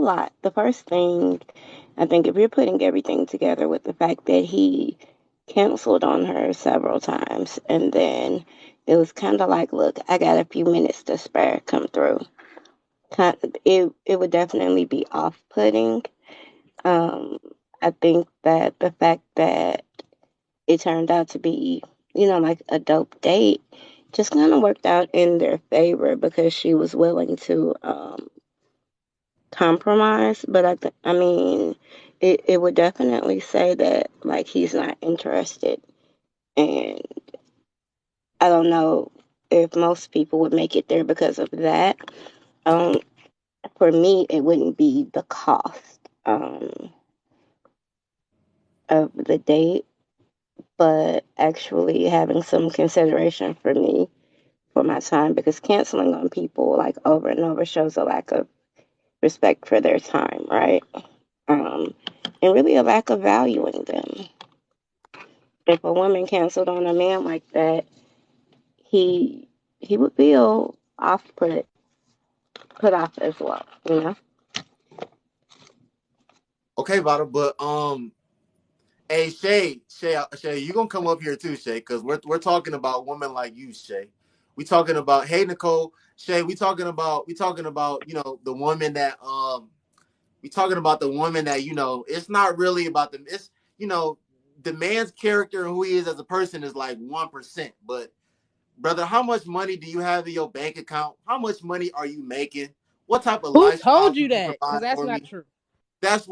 lot. The first thing, I think, if you're putting everything together with the fact that he canceled on her several times, and then it was kind of like, look, I got a few minutes to spare, come through. It would definitely be off-putting. Um, I think that the fact that it turned out to be, like a dope date just kind of worked out in their favor because she was willing to compromise. But I mean, it would definitely say that like he's not interested, and I don't know if most people would make it there because of that. Um, for me, it wouldn't be the cost of the date, but actually having some consideration for me for my time because canceling on people like over and over shows a lack of respect for their time, right? Um, and really a lack of valuing them. If a woman canceled on a man like that, he he would feel put off as well. Okay, Vada, but hey Shay, you gonna come up here too, Shay, because we're talking about women like you, Shay. We talking about hey Nicole, Shay. We talking about the woman that we talking about the woman that it's not really about them. It's you know the man's character and who he is as a person is like 1%, but brother, how much money do you have in your bank account? How much money are you making? What type of Who lifestyle told can you you that? Because provide that's for not me? true. That's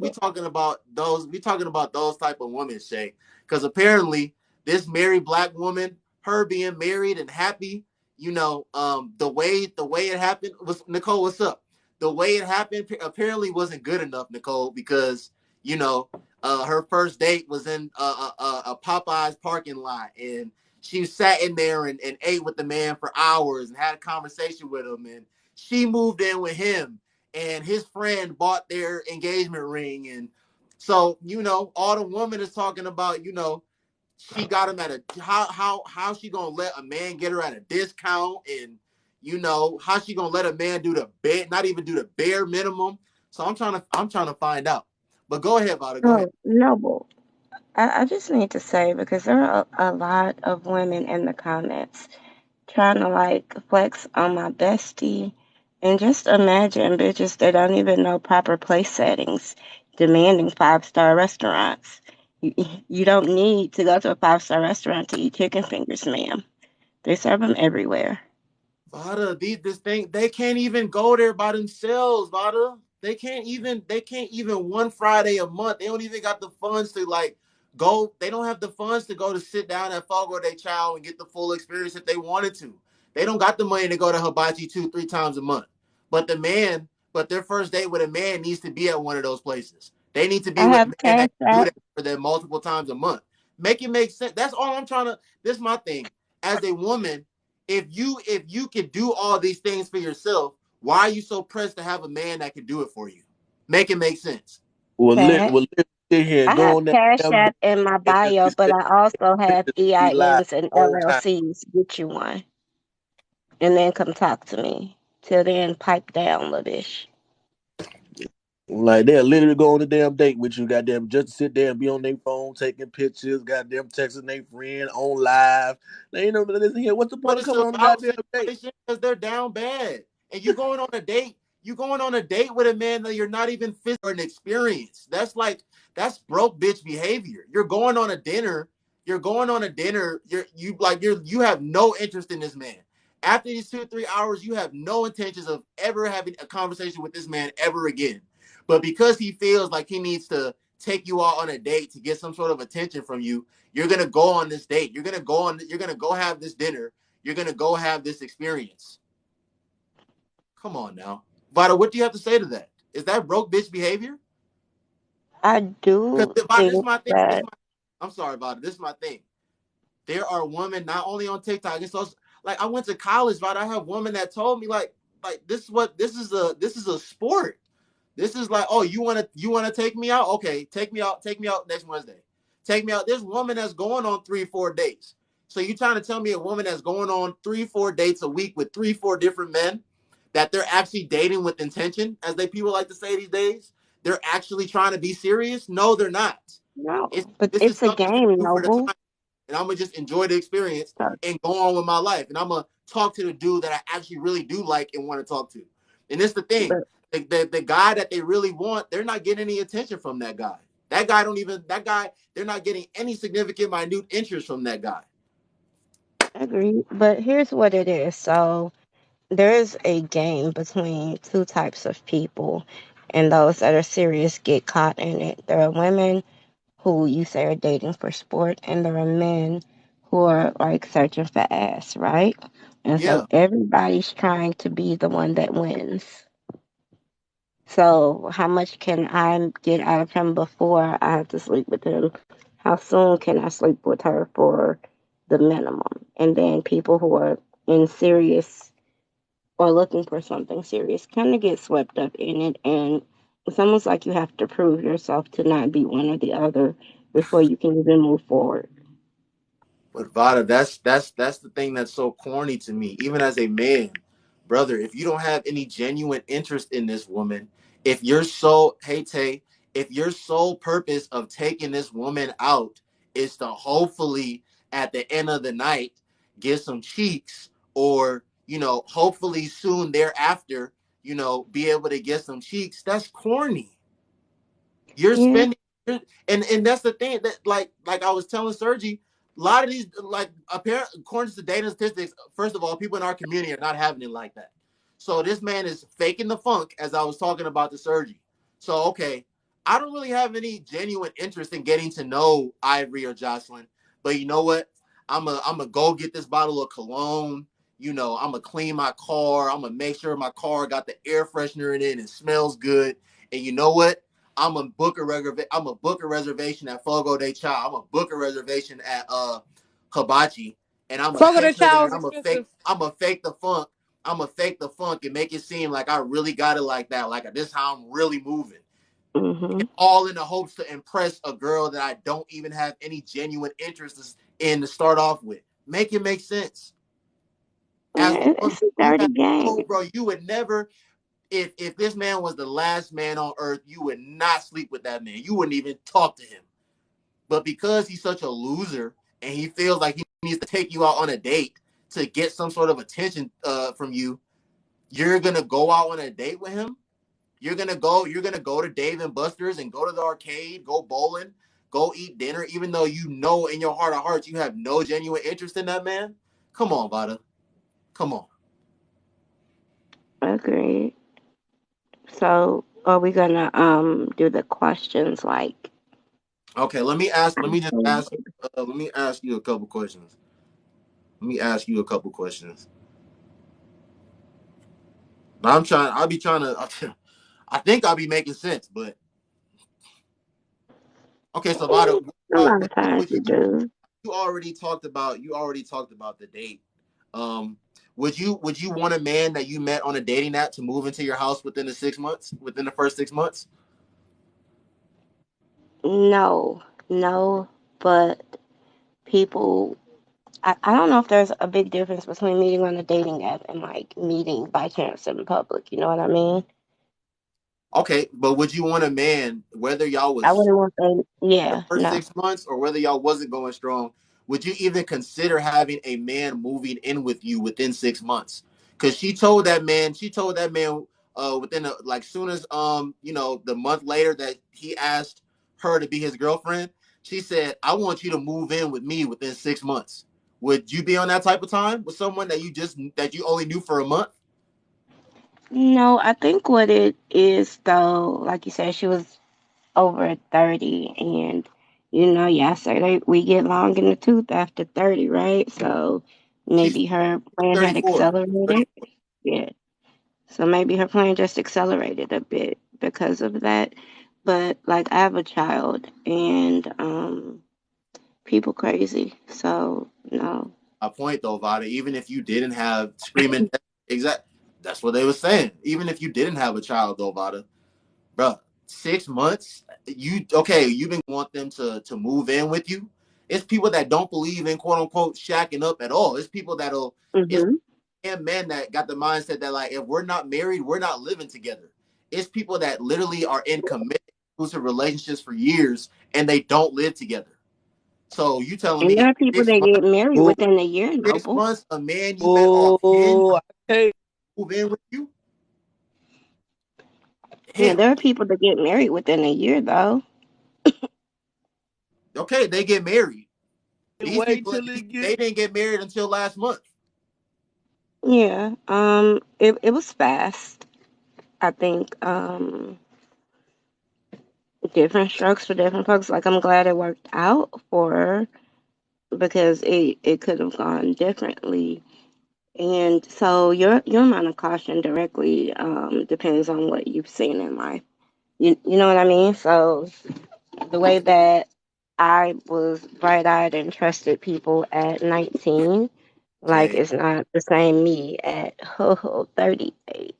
we talking about those we talking about those type of women, Shay. Because apparently this married black woman, her being married and happy, the way it happened was Nicole. What's up? The way it happened apparently wasn't good enough, Nicole, because you know her first date was in a Popeyes parking lot, and she sat in there and ate with the man for hours and had a conversation with him, and she moved in with him and his friend bought their engagement ring. And so, all the woman is talking about, she got him at a how she gonna let a man get her at a discount, and how she gonna let a man do the bed, not even do the bare minimum. So I'm trying to find out. But go ahead, Vada, go ahead. Oh, Noble. I just need to say because there are a lot of women in the comments trying to like flex on my bestie. And just imagine bitches that don't even know proper place settings demanding five-star restaurants. You, you don't need to go to a five-star restaurant to eat chicken fingers, ma'am. They serve them everywhere. Vada, this thing, they can't even go there by themselves, Vada. They can't even one Friday a month. They don't even got the funds to like go. They don't have the funds to go to sit down at Fogo de Chao and get the full experience if they wanted to. They don't got the money to go to Hibachi 2, 3 times a month. But their first date with a man needs to be at one of those places. They need to be I with have a man that Cash can do App. that for them multiple times a month. Make it make sense. That's all I'm trying to. This is my thing. As a woman, if you can do all these things for yourself, why are you so pressed to have a man that can do it for you? Make it make sense. Facts. Sit here and I go have on that Cash damn date App in my and just bio, be but sitting I also have there, be live EINs and the whole time. LLCs. Get you one. And then come talk to me. Till then, pipe down, little bitch. Like they'll literally go on the damn date with you, goddamn, just to sit there and be on their phone taking pictures, goddamn texting their friend on live. Now, listen here, what's the But point of it's coming a on the route goddamn date? situation because they're down bad. And you going on a date with a man that you're not even fit for an experience. That's broke bitch behavior. You're going on a dinner, you have no interest in this man. After these 2, 3 hours, you have no intentions of ever having a conversation with this man ever again. But because he feels like he needs to take you out on a date to get some sort of attention from you, you're gonna go on this date. You're gonna go have this dinner. You're gonna go have this experience. Come on now, Vita. What do you have to say to that? Is that broke bitch behavior? I Because do Vita, this is think my thing. that I'm sorry, Vita. This is my thing. There are women not only on TikTok and so like I went to college, Vita. I have women that told me like this is a sport. This is like, oh, you wanna take me out? Okay, take me out next Wednesday. Take me out. There's woman that's going on 3, 4 dates. So you trying to tell me a woman that's going on 3, 4 dates a week with 3, 4 different men? that they're actually dating with intention, as people like to say these days? They're actually trying to be serious? No, they're not. No, It's but this is it's a something to game, do for the Noble. time, and I'm gonna just enjoy the experience So, and go on with my life. And I'm gonna talk to the dude that I actually really do like and want to talk to. And it's the thing, but the guy that they really want, they're not getting any attention from that guy. They're not getting any significant minute interest from that guy. agree. But here's what it is. So there is a game between two types of people, and those that are serious get caught in it. There are women who you say are dating for sport, and there are men who are like searching for ass, right? And so Yeah. everybody's trying to be the one that wins. So how much can I get out of him before I have to sleep with him? How soon can I sleep with her for the minimum? And then people who are in serious or looking for something serious kind of get swept up in it. And it's almost like you have to prove yourself to not be one or the other before you can even move forward. But Vada, that's the thing that's so corny to me. Even as a man, brother, if you don't have any genuine interest in this woman, if you're so hey Tay, if your sole purpose of taking this woman out is to hopefully at the end of the night get some cheeks, or hopefully soon thereafter, be able to get some cheeks, that's corny. You're Yeah. spending, and that's the thing that like I was telling Sergi, a lot of these like apparently according to data statistics, first of all, people in our community are not having it like that. So this man is faking the funk, as I was talking about the Sergi. So okay, I don't really have any genuine interest in getting to know Ivory or Jocelyn, but you know what? I'm a go get this bottle of cologne. I'm gonna clean my car. I'm gonna make sure my car got the air freshener in it and it smells good. And you know what? I'm a book a reservation at Fogo de Chao. I'm a book a reservation at Hibachi, and I'm gonna Fogo de take her there. Chao And is expensive. I'm a fake the funk. I'm gonna fake the funk and make it seem like I really got it like that. Like this is how I'm really moving. Hmm. All in the hopes to impress a girl that I don't even have any genuine interest in to start off with. Make it make sense. As a woman, It's a dirty game. bro, you would never, if this man was the last man on earth, you would not sleep with that man. You wouldn't even talk to him. But because he's such a loser and he feels like he needs to take you out on a date to get some sort of attention from you, you're gonna go out on a date with him. You're gonna go to Dave and Buster's and go to the arcade, go bowling, go eat dinner, even though you know in your heart of hearts you have no genuine interest in that man. Come on, Vada. Come on. Agreed. So are we gonna do the questions like Okay, let me just ask let me ask you a couple questions. Let me ask you a couple questions. Now I'll be trying to I think I'll be making sense, but okay, so Vada, a lot of times would you do? you already talked about the date. Um, would you want a man that you met on a dating app to move into your house within the first 6 months? No, no, but people I don't know if there's a big difference between meeting on a dating app and like meeting by chance in public, you know what I mean? Okay, but would you want a man, whether y'all I was wouldn't want them, the yeah, first no. 6 months or whether y'all wasn't going strong, would you even consider having a man moving in with you within 6 months? Because she told that man within like soon as the month later that he asked her to be his girlfriend, she said, "I want you to move in with me within 6 months." Would you be on that type of time with someone that you only knew for a month? No, I think what it is though, like you said, she was over 30 and yeah, say we get long in the tooth after 30, right? So She's maybe her plan had 34. accelerated. Yeah. So maybe her plan just accelerated a bit because of that. But like I have a child and people crazy. So no. My point though, Vada, even if you didn't have screaming exact that's what they were saying. Even if you didn't have a child though, Vada, bro, 6 months, you've been want them to move in with you. It's people that don't believe in quote unquote shacking up at all. It's people it's Mhm. and men that got the mindset that like if we're not married, we're not living together. It's people that literally are in committed exclusive relationships for years and they don't live together. So you telling And me in there are people six that months, get married Oh, within a year, six Noble. months, a man you met off Hinge oh, I move in with you? Yeah, Damn. there are people that get married within a year, though. Okay, they get married. can't These wait people, till it they get. didn't get married until last month. Yeah, it was fast. I think different strokes for different folks. Like I'm glad it worked out for her because it could have gone differently. And so your amount of caution directly depends on what you've seen in life. You know what I mean? So the way that I was bright eyed and trusted people at 19, like Jay, it's not the same me at 38.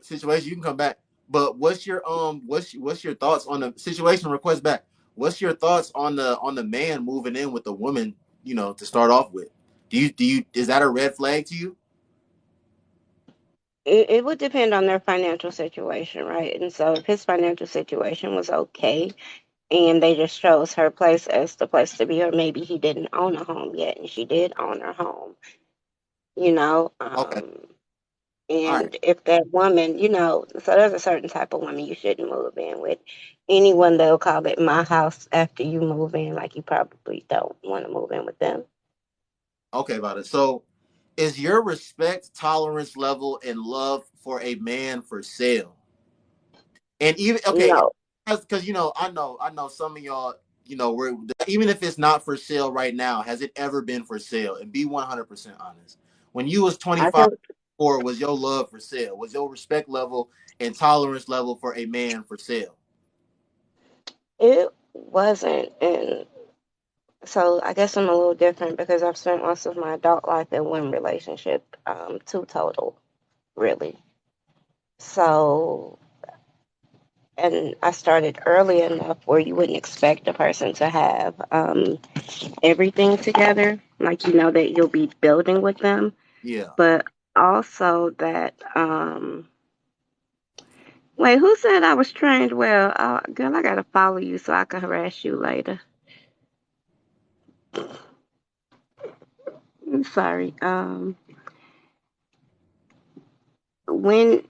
situation, you can come back. But what's your thoughts on the situation request back? What's your thoughts on the man moving in with the woman, to start off with? Do you is that a red flag to you? It would depend on their financial situation, right? And so if his financial situation was okay and they just chose her place as the place to be, or maybe he didn't own a home yet and she did own her home, you know. Okay. All right. And if that woman, so there's a certain type of woman you shouldn't move in with. Anyone that'll call it my house after you move in, like you probably don't want to move in with them. Okay, about it. So is your respect, tolerance level, and love for a man for sale? And even okay, No, because I know some of y'all, we're even if it's not for sale right now, has it ever been for sale? And be 100% honest. When you was I 25, think or was your love for sale? Was your respect level and tolerance level for a man for sale? it wasn't. And so I guess I'm a little different because I've spent most of my adult life in one relationship, two total, really. So, and I started early enough where you wouldn't expect a person to have everything together, like that you'll be building with them, Yeah. but also that wait, who said I was trained well? Girl, I gotta follow you so I can harass you later. I'm sorry. When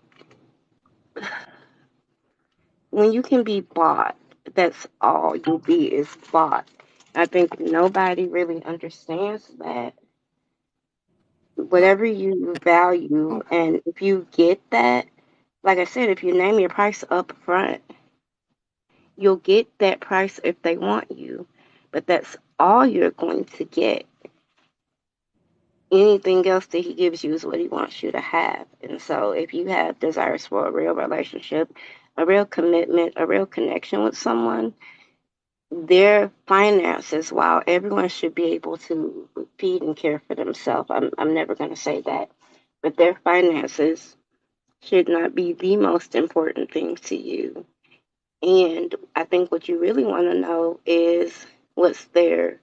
when you can be bought, that's all you'll be is bought. I think nobody really understands that. No. Whatever you value, and if you get that, like I said, if you name your price up front, you'll get that price if they want you. But that's all you're going to get. Anything else that he gives you is what he wants you to have. And so if you have desires for a real relationship, a real commitment, a real connection with someone, their finances, while everyone should be able to feed and care for themselves, I'm never going to say that, but their finances should not be the most important thing to you. And I think what you really want to know is what's their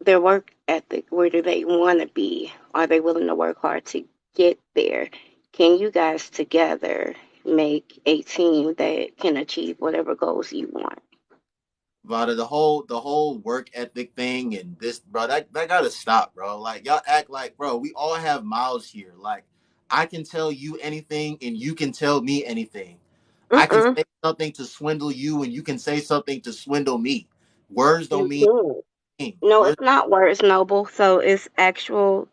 work ethic. Where do they want to be? Are they willing to work hard to get there? Can you guys together make a team that can achieve whatever goals you want? Vada, the whole work ethic thing and this, bro, that gotta stop, bro. Like y'all act like, bro, we all have mouths here. Like I can tell you anything and you can tell me anything. I can Mm-mm. say something to swindle you and you can say something to swindle me. Words don't You mean can. anything. No, Words, it's not words, Noble. So it's actual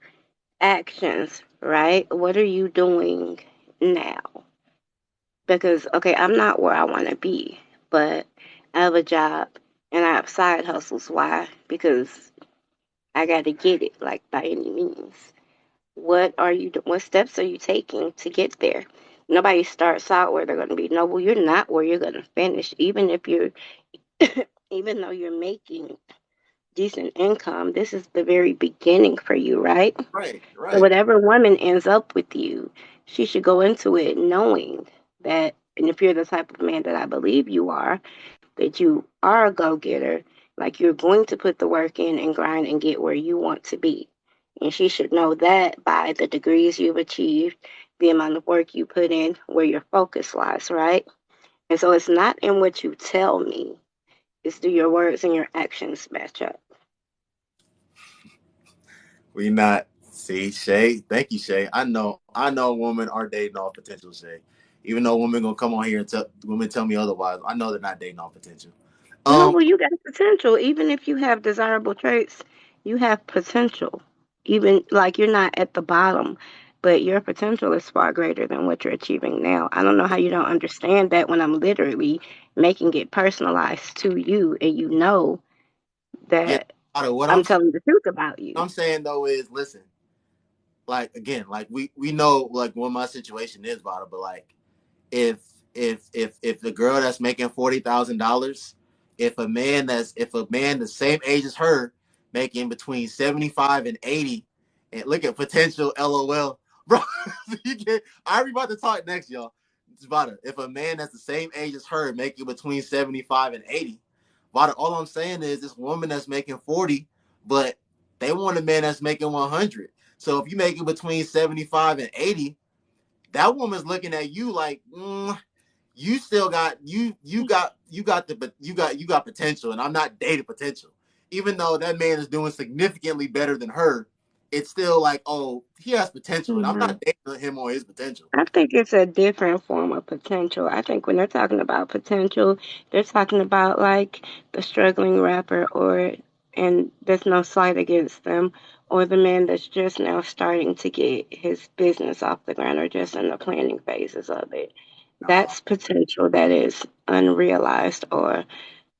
actions, right? What are you doing now? Because, okay, I'm not where I want to be, but I have a job and I have side hustles. Why? Because I got to get it, like by any means. What steps are you taking to get there? Nobody starts out where they're going to be. No, well, you're not where you're going to finish, even if you're, even though you're making decent income. This is the very beginning for you, right? right, So right. whatever woman ends up with you, she should go into it knowing that, and if you're the type of man that I believe you are, that you are a go getter, like you're going to put the work in and grind and get where you want to be. And she should know that by the degrees you've achieved, the amount of work you put in, where your focus lies, right? And so it's not in what you tell me, it's do your words and your actions match up. We not see Shay. Thank you, Shay. I know women are dating off potential, Shay. Even though women gonna come on here and tell women tell me otherwise, I know they're not dating off potential. No, Um, well, you got potential. Even if you have desirable traits, you have potential. Even like you're not at the bottom, but your potential is far greater than what you're achieving now. I don't know how you don't understand that when I'm literally making it personalized to you and you know yeah. that What I'm telling the truth about you. I'm saying though is listen, like again, like we know like what my situation is, Vada, but like if if the girl that's making $40,000, if a man the same age as her making between 75 and 80, and look at potential, LOL, bro. You get, I'm about to talk next, y'all. Vada, if a man that's the same age as her making between 75 and 80, Vada, all I'm saying is this woman that's making 40, but they want a man that's making 100. So if you make it between 75 and 80, that woman's looking at you like, you still got you got potential, and I'm not dating potential. Even though that man is doing significantly better than her, it's still like, oh, he has potential, and I'm Mhm. not dating him on his potential. I think it's a different form of potential. I think when they're talking about potential, they're talking about like the struggling rapper and there's no slight against them, or the man that's just now starting to get his business off the ground or just in the planning phases of it. Uh, That's potential that is unrealized or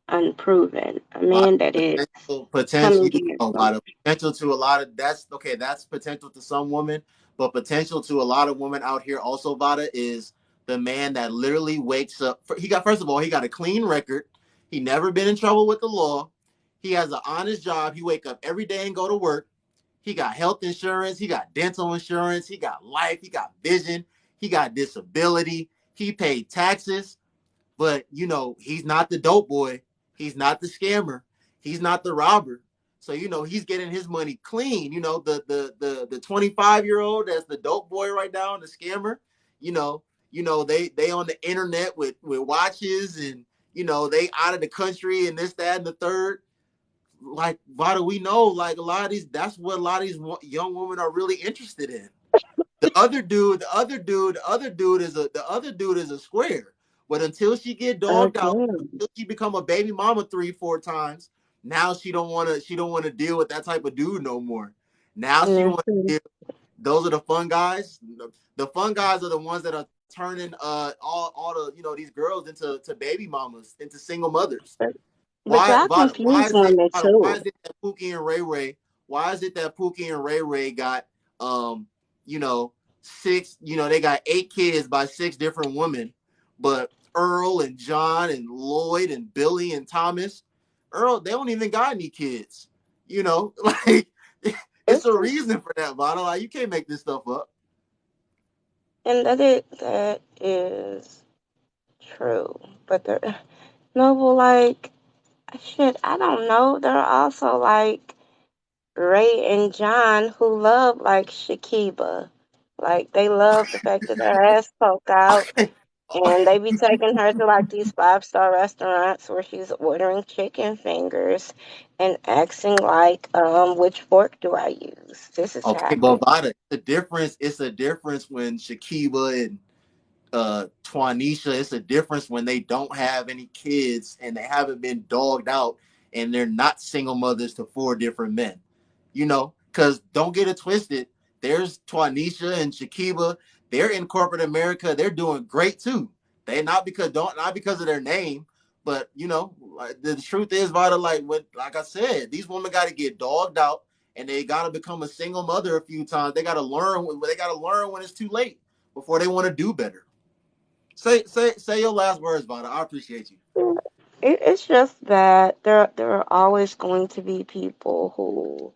unproven. A Vada, man that is potential, coming in a from lot of potential to a lot of that's okay. That's potential to some women, but potential to a lot of women out here also, Vada, is the man that literally wakes up. He got first of all, he got a clean record. He never been in trouble with the law. He has an honest job. He wake up every day and go to work. He got health insurance. He got dental insurance. He got life. He got vision. He got disability. He paid taxes. But he's not the dope boy. He's not the scammer. He's not the robber. So he's getting his money clean. The 25-year-old that's the dope boy right now and the scammer. You know, they on the internet with watches, and they out of the country and this, that, and the third. Like, why do we know? Like, a lot of these, that's what a lot of these young women are really interested in. The other dude is a square. But until she get dogged out, again. until she become a baby mama 3-4 times, now she don't want to deal with that type of dude no more. Now she And wants to deal. Those are the fun guys. The fun guys are the ones that are turning all the these girls into baby mamas, into single mothers. but Why y'all why why confuse is it women why too. is it that Pookie and Ray Ray why is it that Pookie and Ray Ray got you know six they got 8 kids by 6 different women, but Earl and John and Lloyd and Billy and Thomas, Earl, they don't even got any kids. Like, it's It's a just, reason for that, bottle. Like, you can't make this stuff up. and that is true. But there, no, well, like shit, I don't know. There are also like Ray and John who love like Shakiba. Like they love the fact that her ass poked out. And they be taking her to like these 5-star restaurants where she's ordering chicken fingers and asking like, which fork do I use? This is Okay, but happening. Vada, it's a difference when Shakiba and Twanisha, it's a difference when they don't have any kids and they haven't been dogged out and they're not single mothers to 4 different men. Because don't get it twisted. There's Twanisha and Shakiba. They're in corporate America. They're doing great too. They not because of their name, but like, the truth is, Vita, like I said, these women got to get dogged out and they got to become a single mother a few times. They got to learn. They got to learn when it's too late before they want to do better. Say your last words, Vada. I appreciate you. It's just that there are always going to be people who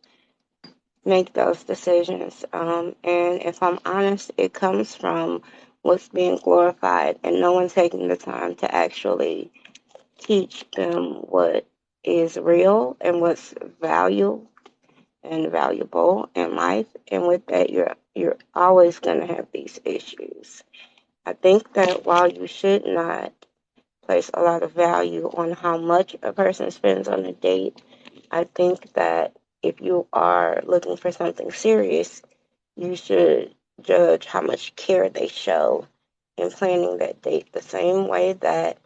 make those decisions. And if I'm honest, it comes from what's being glorified and no one taking the time to actually teach them what is real and what's value. and valuable in life, and with that, you're always going to have these issues. I think that while you should not place a lot of value on how much a person spends on a date, I think that if you are looking for something serious, you should judge how much care they show in planning that date, the same way that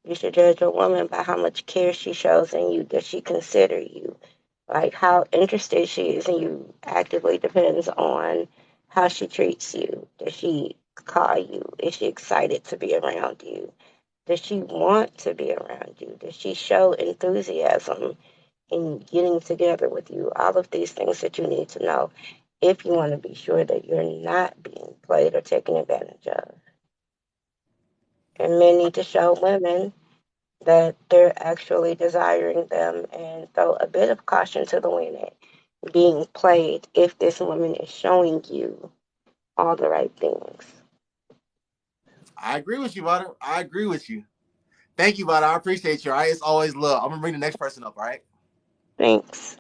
you should judge a woman by how much care she shows in you. Does she consider you? Like how interested she is in you actively depends on how she treats you. Does she call you? Is she excited to be around you? Does she want to be around you? Does she show enthusiasm in getting together with you? All of these things that you need to know if you want to be sure that you're not being played or taken advantage of. And men need to show women that they're actually desiring them and throw a bit of caution to the wind at being played if this woman is showing you all the right things. I agree with you, Vada. I agree with you. Thank you, Vada. I appreciate you. All right. It's always love. I'm going to bring the next person up. All right. Thanks.